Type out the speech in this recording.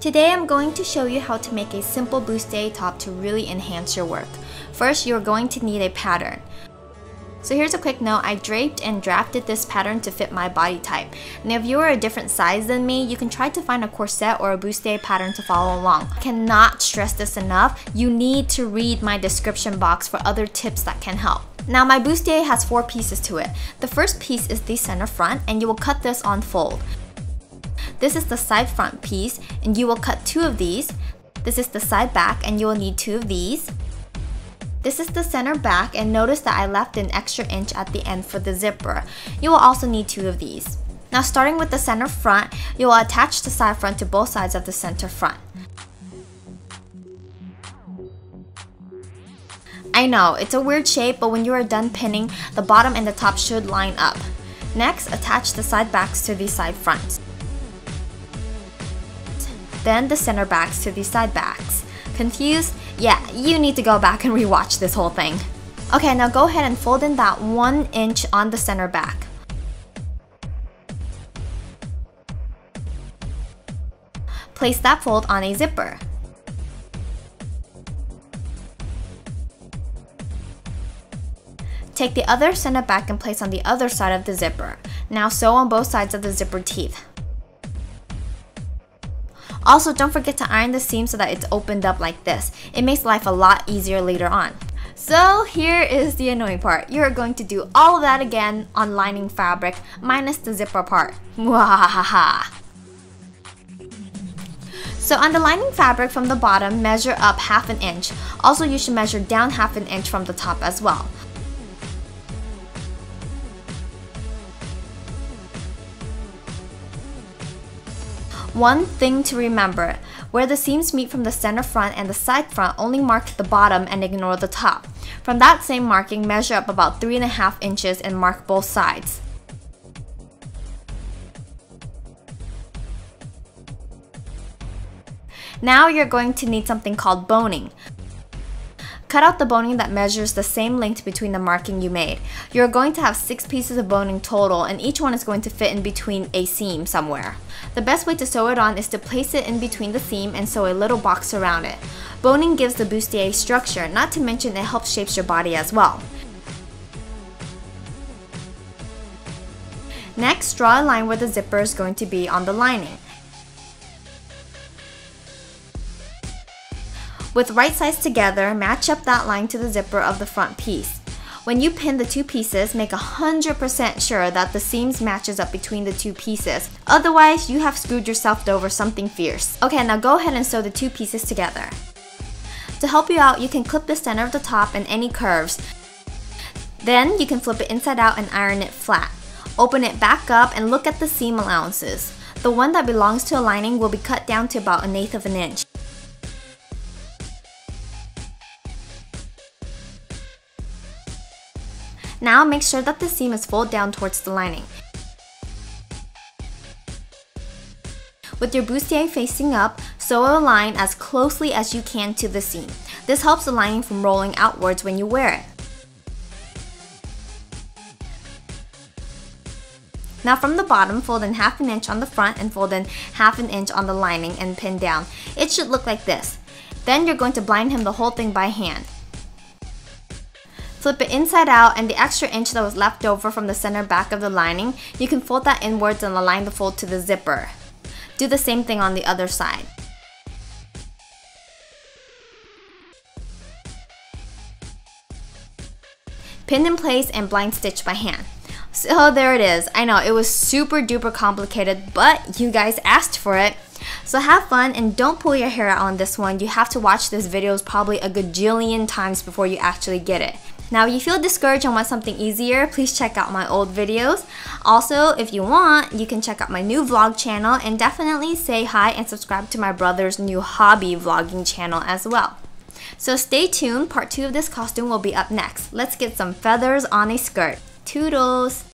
Today I'm going to show you how to make a simple bustier top to really enhance your work. First, you're going to need a pattern. So here's a quick note, I draped and drafted this pattern to fit my body type. Now if you are a different size than me, you can try to find a corset or a bustier pattern to follow along. I cannot stress this enough, you need to read my description box for other tips that can help. Now my bustier has 4 pieces to it. The first piece is the center front and you will cut this on fold. This is the side front piece and you will cut 2 of these. This is the side back and you will need 2 of these. This is the center back and notice that I left an extra inch at the end for the zipper. You will also need 2 of these. Now starting with the center front, you will attach the side front to both sides of the center front. I know, it's a weird shape, but when you are done pinning, the bottom and the top should line up. Next, attach the side backs to the side fronts. Then the center backs to the side backs. Confused? Yeah, you need to go back and rewatch this whole thing. Okay, now go ahead and fold in that 1 inch on the center back. Place that fold on a zipper. Take the other center back and place on the other side of the zipper. Now sew on both sides of the zipper teeth. Also, don't forget to iron the seam so that it's opened up like this. It makes life a lot easier later on. So here is the annoying part. You're going to do all of that again on lining fabric minus the zipper part. Mwahaha. So on the lining fabric from the bottom, measure up 1/2 inch. Also, you should measure down 1/2 inch from the top as well. One thing to remember, where the seams meet from the center front and the side front, only mark the bottom and ignore the top. From that same marking, measure up about 3.5 inches and mark both sides. Now you're going to need something called boning. Cut out the boning that measures the same length between the marking you made. You're going to have 6 pieces of boning total and each one is going to fit in between a seam somewhere. The best way to sew it on is to place it in between the seam and sew a little box around it. Boning gives the bustier structure, not to mention it helps shape your body as well. Next, draw a line where the zipper is going to be on the lining. With right sides together, match up that line to the zipper of the front piece. When you pin the 2 pieces, make 100% sure that the seams matches up between the 2 pieces. Otherwise, you have screwed yourself over something fierce. Okay, now go ahead and sew the 2 pieces together. To help you out, you can clip the center of the top and any curves. Then you can flip it inside out and iron it flat. Open it back up and look at the seam allowances. The one that belongs to a lining will be cut down to about 1/8 of an inch. Now make sure that the seam is folded down towards the lining. With your bustier facing up, sew a line as closely as you can to the seam. This helps the lining from rolling outwards when you wear it. Now from the bottom, fold in 1/2 inch on the front and fold in 1/2 inch on the lining and pin down. It should look like this. Then you're going to blind hem the whole thing by hand. Flip it inside out and the extra inch that was left over from the center back of the lining, you can fold that inwards and align the fold to the zipper. Do the same thing on the other side. Pin in place and blind stitch by hand. So there it is. I know it was super duper complicated, but you guys asked for it. So have fun and don't pull your hair out on this one. You have to watch this videos probably a gajillion times before you actually get it. Now, if you feel discouraged and want something easier, please check out my old videos. Also, if you want, you can check out my new vlog channel and definitely say hi and subscribe to my brother's new hobby vlogging channel as well. So stay tuned, part 2 of this costume will be up next. Let's get some feathers on a skirt. Toodles!